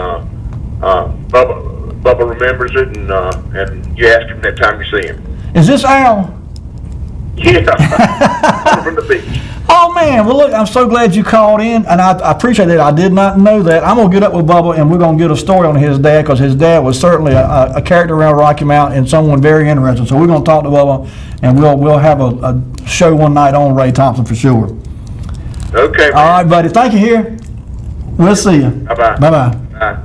Speaker 13: Bubba remembers it, and you ask him that time you see him.
Speaker 2: Is this Al?
Speaker 13: Yeah, from the beach.
Speaker 2: Oh, man. Well, look, I'm so glad you called in, and I appreciate it. I did not know that. I'm going to get up with Bubba, and we're going to get a story on his dad, because his dad was certainly a character around Rocky Mountain and someone very interesting. So we're going to talk to Bubba, and we'll have a show one night on Ray Thompson for sure.
Speaker 13: Okay, man.
Speaker 2: All right, buddy. Thank you here. We'll see you.
Speaker 13: Bye-bye.
Speaker 2: Bye-bye.
Speaker 13: Bye.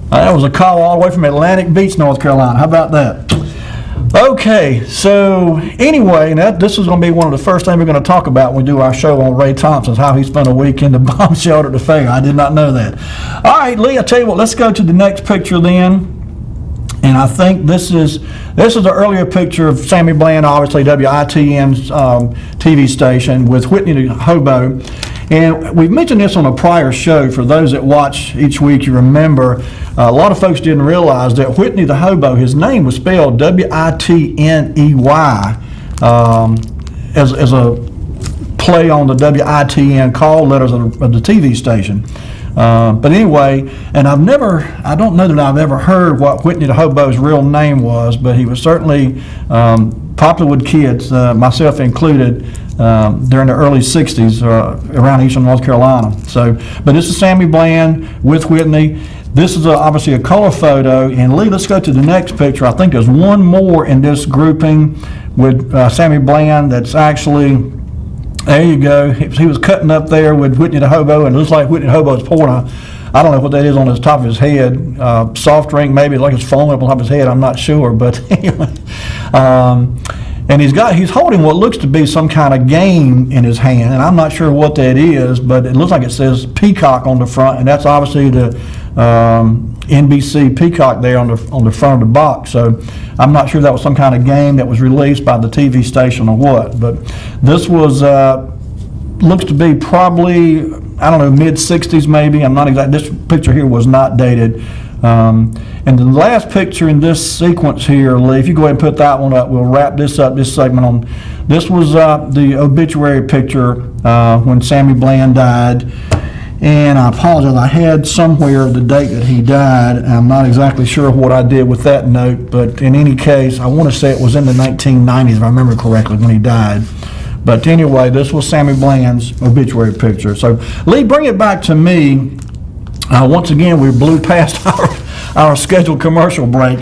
Speaker 2: That was a call all the way from Atlantic Beach, North Carolina. How about that? Okay, so anyway, this is going to be one of the first things we're going to talk about when we do our show on Ray Thompson, how he spent a week in the bomb shelter at the fair. I did not know that. All right, Lee, I tell you what, let's go to the next picture then. And I think this is an earlier picture of Sammy Bland, obviously WITN's TV station, with Whitney the Hobo. And we've mentioned this on a prior show. For those that watch each week, you remember a lot of folks didn't realize that Whitney the Hobo, his name was spelled W-I-T-N-E-Y as a play on the WITN call letters of the TV station. But anyway, and I don't know that I've ever heard what Whitney the Hobo's real name was, but he was certainly popular with kids, myself included, during the early 60s around eastern North Carolina. But this is Sammy Bland with Whitney. This is obviously a color photo. And Lee, let's go to the next picture. I think there's one more in this grouping with Sammy Bland that's actually... There you go. He was cutting up there with Whitney the Hobo, and it looks like Whitney the Hobo's pouring I don't know what that is on the top of his head, soft drink maybe, like it's foaming up on top of his head, I'm not sure, but anyway. And he's holding what looks to be some kind of game in his hand, and I'm not sure what that is, but it looks like it says Peacock on the front, and that's obviously the NBC Peacock there on the front of the box. So I'm not sure that was some kind of game that was released by the TV station or what. But this was looks to be probably, I don't know, mid-60s maybe. I'm not exact. This picture here was not dated. And the last picture in this sequence here, Lee, if you go ahead and put that one up, we'll wrap this up, this segment on. This was the obituary picture when Sammy Bland died. And I apologize, I had somewhere the date that he died. I'm not exactly sure what I did with that note, but in any case, I want to say it was in the 1990s, if I remember correctly, when he died. But anyway, this was Sammy Bland's obituary picture. So, Lee, bring it back to me. Once again, we blew past our scheduled commercial break.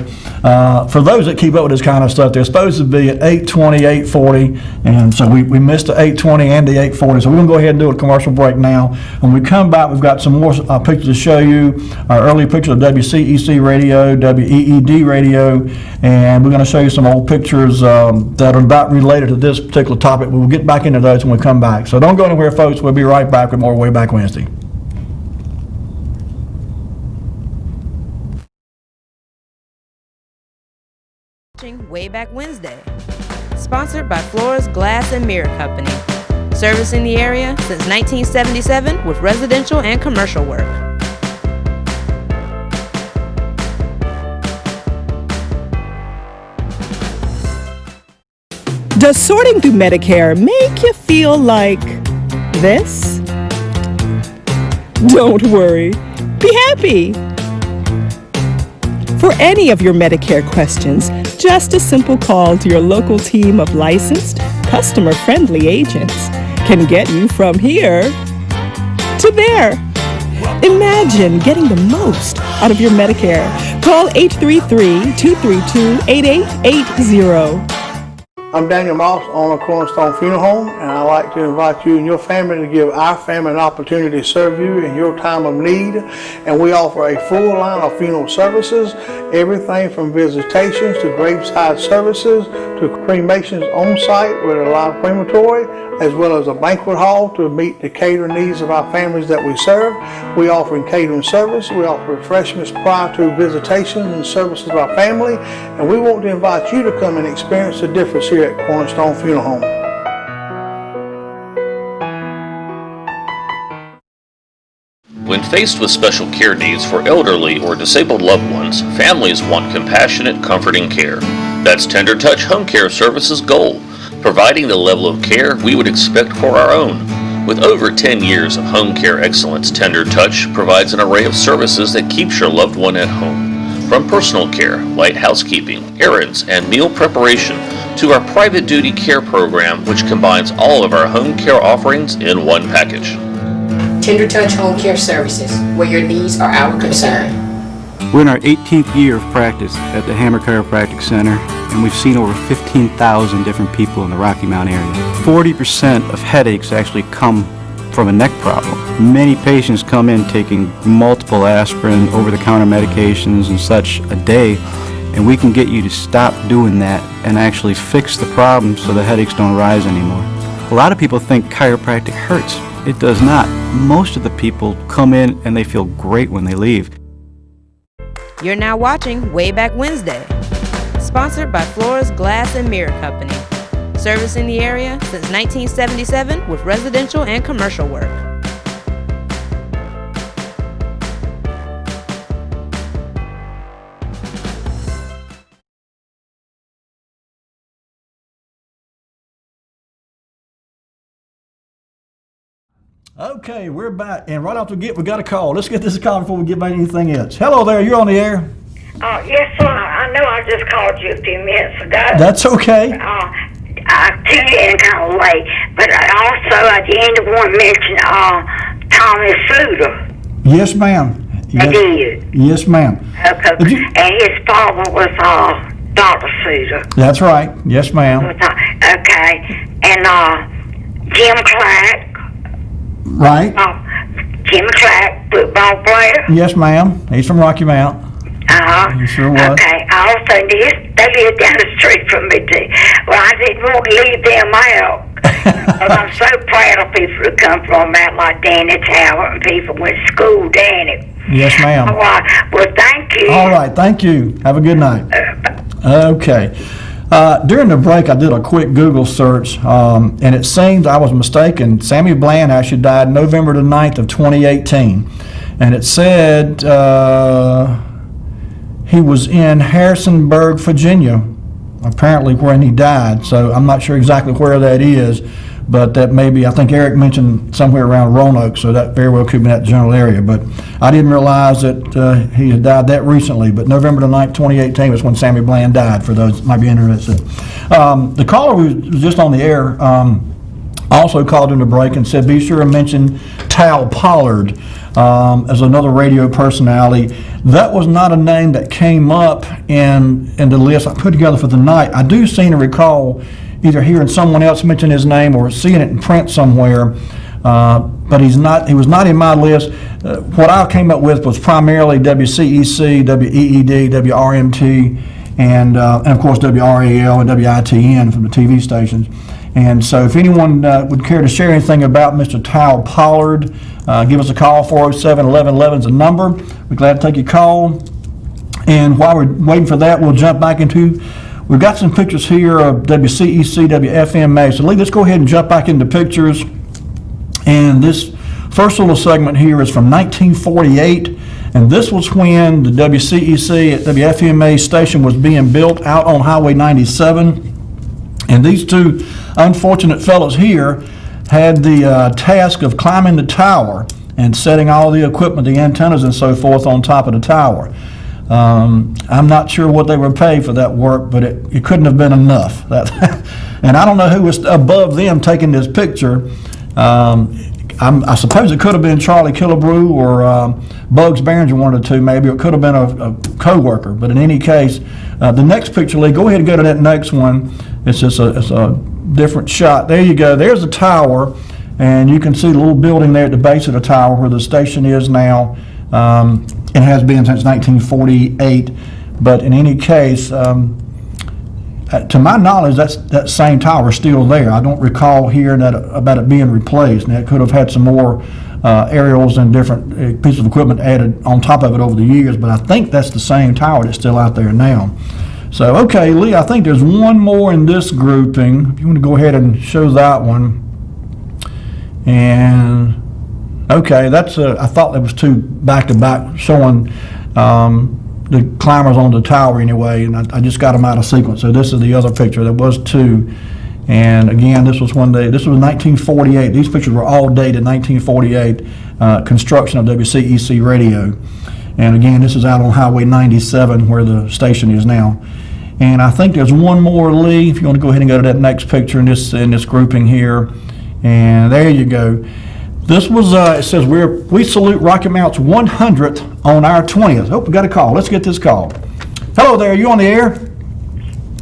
Speaker 2: For those that keep up with this kind of stuff, they're supposed to be at 8:20, 8:40, and so we missed the 8:20 and the 8:40. So we're going to go ahead and do a commercial break now. When we come back, we've got some more pictures to show you. Our early pictures of WCEC radio, WEED radio, and we're going to show you some old pictures that are about related to this particular topic. We'll get back into those when we come back. So don't go anywhere, folks. We'll be right back with more Wayback Wednesday.
Speaker 1: watching Wayback Wednesday, sponsored by Flores Glass and Mirror Company, servicing the area since 1977 with residential and commercial work.
Speaker 6: Does sorting through Medicare make you feel like this? Don't worry. Be happy. For any of your Medicare questions, just a simple call to your local team of licensed, customer-friendly agents can get you from here to there. Imagine getting the most out of your Medicare. Call 833-232-8880.
Speaker 7: I'm Daniel Moss, owner of Cornerstone Funeral Home, and I'd like to invite you and your family to give our family an opportunity to serve you in your time of need. And we offer a full line of funeral services, everything from visitations to graveside services to cremations on site with a live crematory, as well as a banquet hall to meet the catering needs of our families that we serve. We offer catering service. We offer refreshments prior to visitations and services of our family. And we want to invite you to come and experience the difference here at Cornerstone Funeral Home.
Speaker 8: When faced with special care needs for elderly or disabled loved ones, families want compassionate, comforting care. That's Tender Touch Home Care Services' goal, providing the level of care we would expect for our own. With over 10 years of home care excellence, Tender Touch provides an array of services that keeps your loved one at home. From personal care, light housekeeping, errands, and meal preparation, to our private duty care program, which combines all of our home care offerings in one package.
Speaker 9: Tender Touch Home Care Services, where your needs are our concern.
Speaker 10: We're in our 18th year of practice at the Hammer Chiropractic Center, and we've seen over 15,000 different people in the Rocky Mount area. 40% of headaches actually come from a neck problem. Many patients come in taking multiple aspirin, over-the-counter medications and such a day, and we can get you to stop doing that and actually fix the problem so the headaches don't rise anymore. A lot of people think chiropractic hurts. It does not. Most of the people come in and they feel great when they leave.
Speaker 1: You're now watching Wayback Wednesday, sponsored by Flores Glass and Mirror Company, servicing the area since 1977 with residential and commercial work.
Speaker 2: Okay, we're back, and right off the get, we got a call. Let's get this call before we get back to anything else. Hello there, you're on the air.
Speaker 11: Yes, sir. I know I just called you a few minutes ago.
Speaker 2: That's okay.
Speaker 11: I tuned in kind of late, but I didn't want to mention Thomas Suter.
Speaker 2: Yes, ma'am.
Speaker 11: I did.
Speaker 2: Yes, ma'am.
Speaker 11: Okay. And his father was Dr. Suter.
Speaker 2: That's right. Yes, ma'am.
Speaker 11: Okay. And Jim Clark.
Speaker 2: Right.
Speaker 11: Jim Clark, football player.
Speaker 2: Yes, ma'am. He's from Rocky Mount. He sure was.
Speaker 11: Okay. I also they live down the street from me too. Well, I didn't want to leave them out. But I'm so proud of people who come from out like Danny Tower and people went to school, Danny.
Speaker 2: Yes, ma'am.
Speaker 11: All right. Well, thank you.
Speaker 2: All right. Thank you. Have a good night. Okay. During the break, I did a quick Google search, and it seems I was mistaken. Sammy Bland actually died November the 9th of 2018. And it said he was in Harrisonburg, Virginia, apparently when he died. So I'm not sure exactly where that is, but that maybe, I think Eric mentioned somewhere around Roanoke, so that very well could be in that general area. But I didn't realize that he had died that recently, but November the 9th, 2018 was when Sammy Bland died, for those that might be interested. The caller who was just on the air also called in the break and said, be sure to mention Tal Pollard as another radio personality. That was not a name that came up in the list I put together for the night. I do seem to recall either hearing someone else mention his name or seeing it in print somewhere, but he was not in my list. What I came up with was primarily WCEC, WEED, WRMT, and of course WRAL and WITN from the TV stations. And so if anyone would care to share anything about Mr. Tal Pollard, give us a call. 407-1111 is the number. We're glad to take your call. And while we're waiting for that, we'll jump back into We've got some pictures here of WCEC, WFMA. So Lee, let's go ahead and jump back into pictures. And this first little segment here is from 1948. And this was when the WCEC at WFMA station was being built out on Highway 97. And these two unfortunate fellows here had the task of climbing the tower and setting all the equipment, the antennas and so forth, on top of the tower. I'm not sure what they were paid for that work, but it couldn't have been enough. And I don't know who was above them taking this picture. I suppose it could have been Charlie Killebrew or Bugs Behringer, one of the two maybe. It could have been a co-worker. But in any case, the next picture, Lee, go ahead and go to that next one. It's just it's a different shot. There you go. There's the tower, and you can see the little building there at the base of the tower where the station is now. It has been since 1948. But in any case, to my knowledge, that same tower is still there. I don't recall hearing about it being replaced. Now, it could have had some more aerials and different pieces of equipment added on top of it over the years, but I think that's the same tower that's still out there now. So, okay, Lee, I think there's one more in this grouping. If you want to go ahead and show that one. And, okay, that's I thought there was two back-to-back showing the climbers on the tower anyway, and I just got them out of sequence. So this is the other picture. There was two. And again, this was 1948. These pictures were all dated 1948, construction of WCEC radio. And again, this is out on Highway 97 where the station is now. And I think there's one more, Lee, if you want to go ahead and go to that next picture in this grouping here. And there you go. This was, it says, we salute Rocky Mount's 100th on our 20th. Oh, we got a call. Let's get this call. Hello there, are you on the air?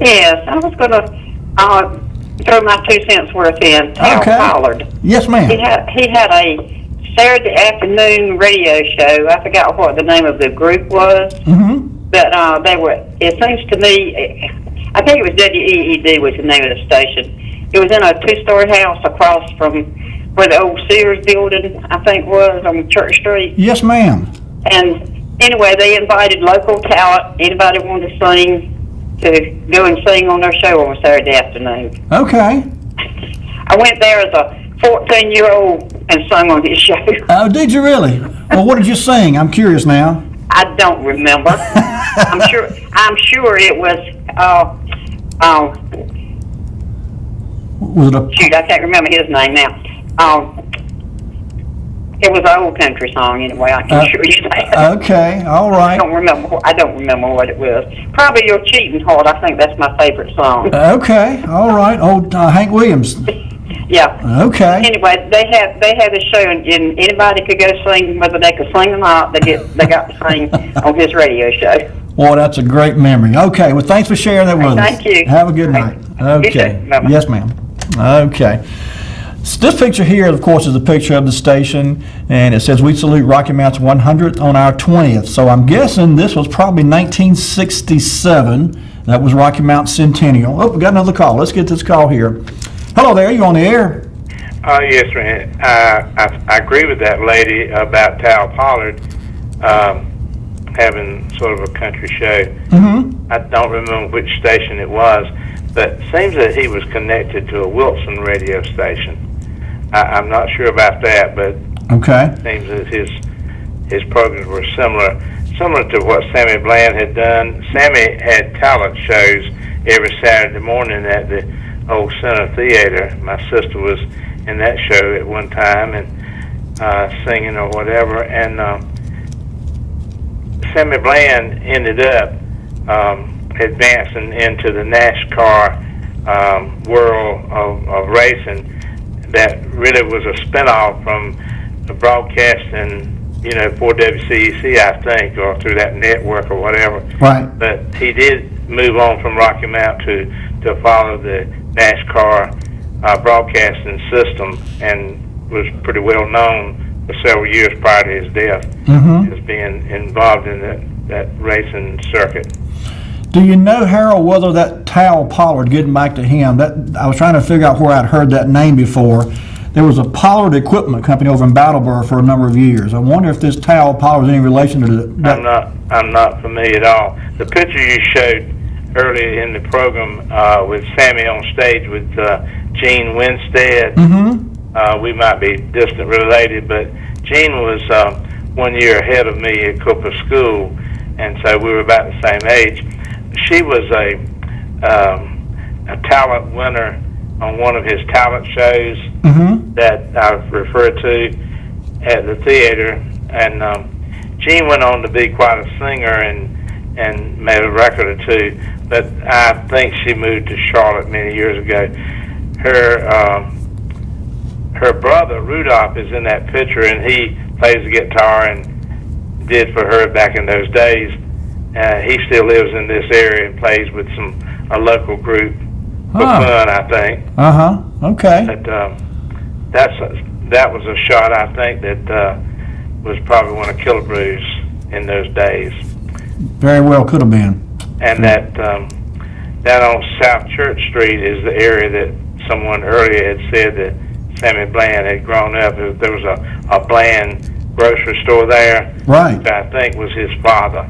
Speaker 14: Yes, I was going to throw my 2 cents worth in. Hal Pollard.
Speaker 2: Yes, ma'am.
Speaker 14: He had a Saturday afternoon radio show. I forgot what the name of the group was.
Speaker 2: Mm-hmm.
Speaker 14: But they were, it seems to me, I think it was WEED was the name of the station. It was in a 2-story house across from where the old Sears building, I think, was on Church Street.
Speaker 2: Yes, ma'am.
Speaker 14: And anyway, they invited local talent, anybody wanted to sing, to go and sing on their show on Saturday afternoon.
Speaker 2: Okay.
Speaker 14: I went there as a 14-year-old and sung on his show.
Speaker 2: Oh, did you really? Well, what did you sing? I'm curious now.
Speaker 14: I don't remember. I'm sure it was, shoot, I can't remember his name now. It was an old country song anyway, I can assure you that.
Speaker 2: Okay, all right.
Speaker 14: I don't remember what it was. Probably You're Cheating Hard. I think that's my favorite song.
Speaker 2: Okay, all right. Old Hank Williams.
Speaker 14: Yeah.
Speaker 2: Okay.
Speaker 14: Anyway, they had a show, and anybody could go sing, whether they could sing or not. They got to sing on his radio show.
Speaker 2: Well, that's a great memory. Okay, well, thanks for sharing that with us.
Speaker 14: Thank you.
Speaker 2: Have a good night. Okay. Yes, ma'am. Okay. This picture here, of course, is a picture of the station, and it says, we salute Rocky Mount's 100th on our 20th. So I'm guessing this was probably 1967. That was Rocky Mount Centennial. Oh, we got another call. Let's get this call here. Hello there, you on the air?
Speaker 3: Yes, Randy. I agree with that lady about Tal Pollard having sort of a country show.
Speaker 2: Mm-hmm.
Speaker 3: I don't remember which station it was, but it seems that he was connected to a Wilson radio station. I'm not sure about that, but
Speaker 2: okay.
Speaker 3: It seems that his programs were similar to what Sammy Bland had done. Sammy had talent shows every Saturday morning at the old Center Theater. My sister was in that show at one time and singing or whatever. And Sammy Bland ended up advancing into the NASCAR world of racing. That really was a spinoff from the broadcasting, for WCEC, I think, or through that network or whatever.
Speaker 2: Right.
Speaker 3: But he did move on from Rocky Mount to follow the NASCAR broadcasting system, and was pretty well known for several years prior to his death as being involved in that racing circuit.
Speaker 2: Do you know, Harold, whether that Tal Pollard, getting back to him, I was trying to figure out where I'd heard that name before. There was a Pollard Equipment Company over in Brattleboro for a number of years. I wonder if this Tal Pollard is any relation to that.
Speaker 3: I'm not familiar at all. The picture you showed earlier in the program with Sammy on stage with Gene Winstead. We might be distant related, but Gene was 1 year ahead of me at Cooper School, and so we were about the same age. She was a talent winner on one of his talent shows that I referred to at the theater, and Gene went on to be quite a singer and made a record or two, but I think she moved to Charlotte many years ago. Her brother Rudolph is in that picture, and he plays the guitar and did for her back in those days. He still lives in this area and plays with a local group for fun, I think.
Speaker 2: Okay.
Speaker 3: But that was a shot, I think, that was probably one of Killebrew's in those days.
Speaker 2: Very well could have been.
Speaker 3: And that on South Church Street is the area that someone earlier had said that Sammy Bland had grown up. There was a Bland grocery store there,
Speaker 2: right?
Speaker 3: Which I think was his father.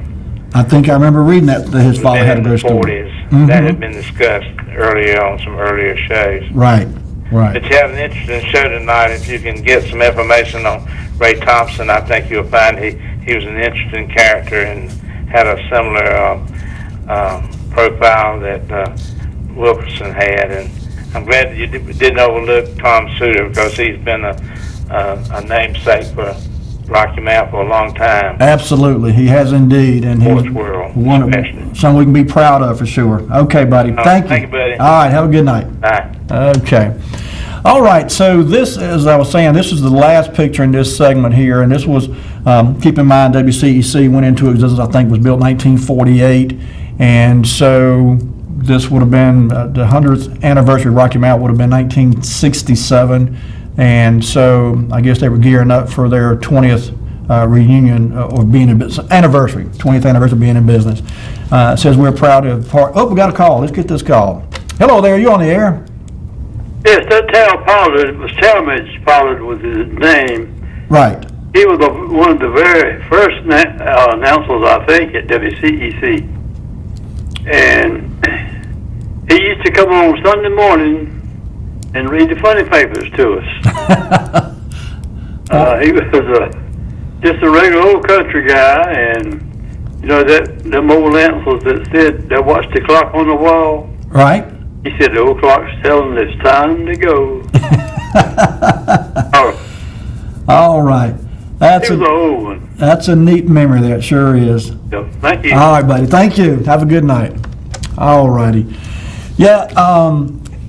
Speaker 2: I think I remember reading that his father had a grocery store.
Speaker 3: In the 40s. That had been discussed earlier on some earlier shows.
Speaker 2: Right.
Speaker 3: But you have an interesting show tonight. If you can get some information on Ray Thompson, I think you'll find he was an interesting character and had a similar profile that Wilkerson had. And I'm glad that you didn't overlook Tom Suter, because he's been a namesake for Rocky Mount for a long time.
Speaker 2: Absolutely, he has indeed, and he's something we can be proud of for sure. Okay, buddy. Thank you.
Speaker 3: Thank you, buddy.
Speaker 2: All right, have a good night.
Speaker 3: Bye.
Speaker 2: Okay. All right, so this, as I was saying, this is the last picture in this segment here, and this was, keep in mind, WCEC went into existence, I think, was built in 1948, and so this would have been, the 100th anniversary of Rocky Mount would have been 1967, and so I guess they were gearing up for their 20th reunion or being in business, 20th anniversary of being in business. It says we're proud to have we got a call. Let's get this call. Hello there, you on the air?
Speaker 15: Yes, that Talmadge Pollard was his name.
Speaker 2: Right.
Speaker 15: He was one of the very first announcers, I think, at WCEC. And he used to come on Sunday morning and read the funny papers to us. He was just a regular old country guy, and you know them old announcers that said they watched the clock on the wall.
Speaker 2: Right.
Speaker 15: He said the old clock's telling it's time to go.
Speaker 2: All right. That's
Speaker 15: an old one.
Speaker 2: That's a neat memory, that sure is.
Speaker 15: Yep. Thank you.
Speaker 2: All right, buddy. Thank you. Have a good night. All righty. Yeah,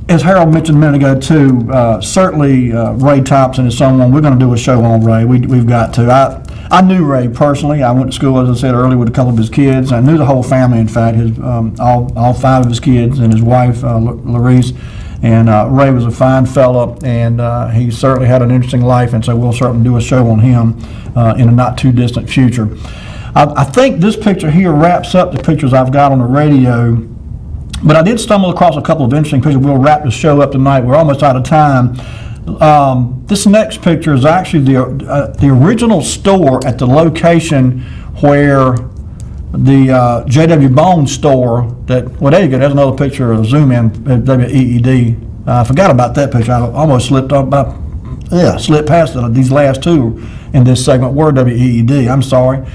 Speaker 2: as Harold mentioned a minute ago, too, certainly Ray Thompson is someone we're going to do a show on. Ray, we've got to. I knew Ray personally. I went to school, as I said earlier, with a couple of his kids. I knew the whole family, in fact, his all five of his kids and his wife, Larice. And Ray was a fine fella, and he certainly had an interesting life, and so we'll certainly do a show on him in a not-too-distant future. I think this picture here wraps up the pictures I've got on the radio, but I did stumble across a couple of interesting pictures. We'll wrap the show up tonight. We're almost out of time. This next picture is actually the original store at the location where the J.W. Bone store there you go. There's another picture of a zoom in at WEED. I forgot about that picture. I almost slipped past it. These last two in this segment were WEED. I'm sorry.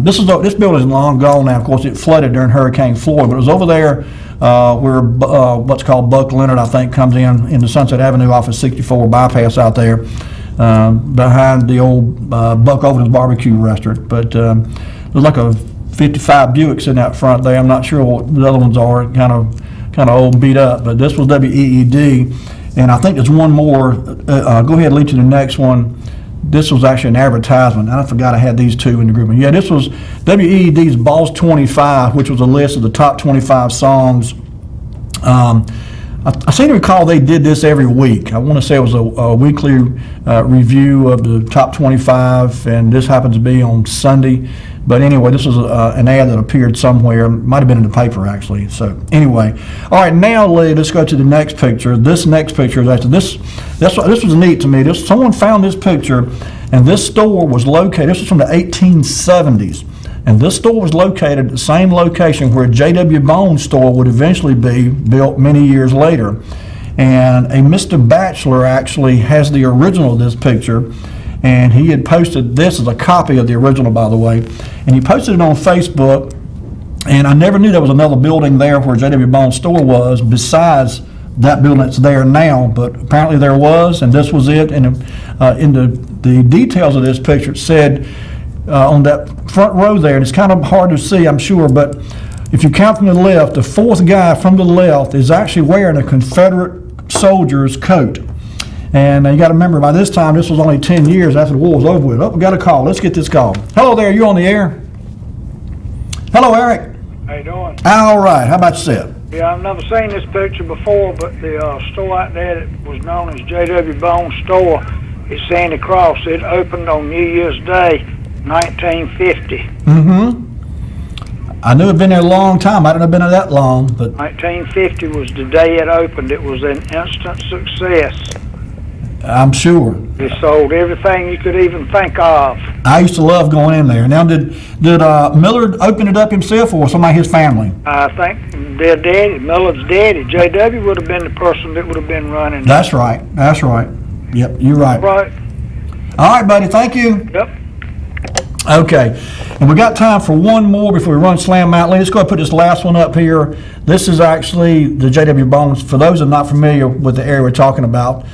Speaker 2: This building is long gone now. Of course, it flooded during Hurricane Floyd, but it was over there where what's called Buck Leonard, I think, comes in the Sunset Avenue off of 64 bypass out there behind the old Buck Overton's barbecue restaurant. But there's like a 55 Buick sitting out front there. I'm not sure what the other ones are, kind of old and beat up, but this was WEED, and I think there's one more. Go ahead and lead to the next one. This was actually an advertisement. I forgot I had these two in the group. Yeah, this was WEED's Boss 25, which was a list of the top 25 songs. I seem to recall they did this every week. I want to say it was a weekly review of the top 25, and this happens to be on Sunday. But anyway, this was an ad that appeared somewhere. Might have been in the paper, actually. So anyway, all right. Now, Lee, let's go to the next picture. This next picture is actually this was neat to me. Someone found this picture, and this store was located. This was from the 1870s. And this store was located at the same location where J.W. Bone's store would eventually be built many years later. And a Mr. Batchelor actually has the original of this picture, and he had posted this as a copy of the original, by the way, and he posted it on Facebook. And I never knew there was another building there where J.W. Bone's store was besides that building that's there now, but apparently there was, and this was it. And in the details of this picture, it said on that front row there, and it's kind of hard to see, I'm sure, but if you count from the left, the fourth guy from the left is actually wearing a Confederate soldier's coat. And you got to remember, by this time, this was only 10 years after the war was over with. Oh, we got a call. Let's get this call. Hello there, you on the air? Hello, Eric.
Speaker 5: How you doing?
Speaker 2: All right, how about yourself?
Speaker 5: Yeah, I've never seen this picture before, but the store out there that was known as J.W. Bone's store is Sandy Cross. It opened on New Year's Day, 1950.
Speaker 2: Mm-hmm. I knew it'd been there a long time. I didn't have been there that long, but
Speaker 5: 1950 was the day it opened. It was an instant success.
Speaker 2: I'm sure.
Speaker 5: It sold everything you could even think of.
Speaker 2: I used to love going in there. Now, did Millard open it up himself, or somebody his family?
Speaker 5: I think their daddy, Millard's daddy, J.W. would have been the person that would have been running.
Speaker 2: That's right. That's right. Yep, you're right.
Speaker 5: Right.
Speaker 2: All right, buddy. Thank you.
Speaker 5: Yep.
Speaker 2: Okay, and we got time for one more before we run Slam Out. Let's go ahead and put this last one up here. This is actually the J.W. Bones. For those that are not familiar with the area we're talking about,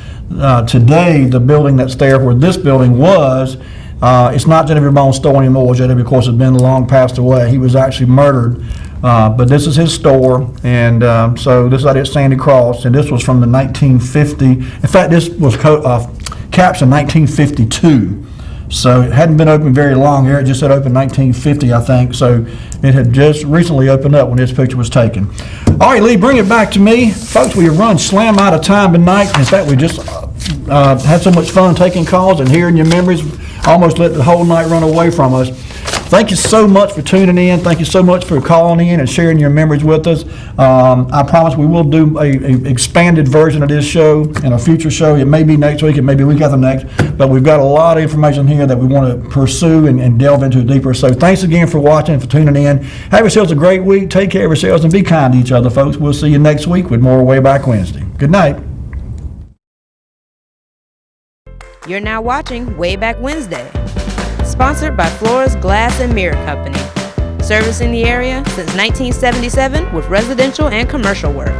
Speaker 2: today the building that's there where this building was, it's not J.W. Bone's store anymore. J.W. of course has been long passed away. He was actually murdered, but this is his store, and so this is out at Sandy Cross, and this was from the 1950. In fact, this was captioned 1952. So it hadn't been open very long. Eric just said open 1950, I think. So it had just recently opened up when this picture was taken. All right, Lee, bring it back to me. Folks, we have run slam out of time tonight. In fact, we just had so much fun taking calls and hearing your memories. Almost let the whole night run away from us. Thank you so much for tuning in. Thank you so much for calling in and sharing your memories with us. I promise we will do a expanded version of this show in a future show. It may be next week, it may be week after next, but we've got a lot of information here that we want to pursue and delve into deeper. So thanks again for watching and for tuning in. Have yourselves a great week. Take care of yourselves and be kind to each other, folks. We'll see you next week with more Wayback Wednesday. Good night.
Speaker 1: You're now watching Wayback Wednesday, sponsored by Flores Glass and Mirror Company, servicing the area since 1977 with residential and commercial work.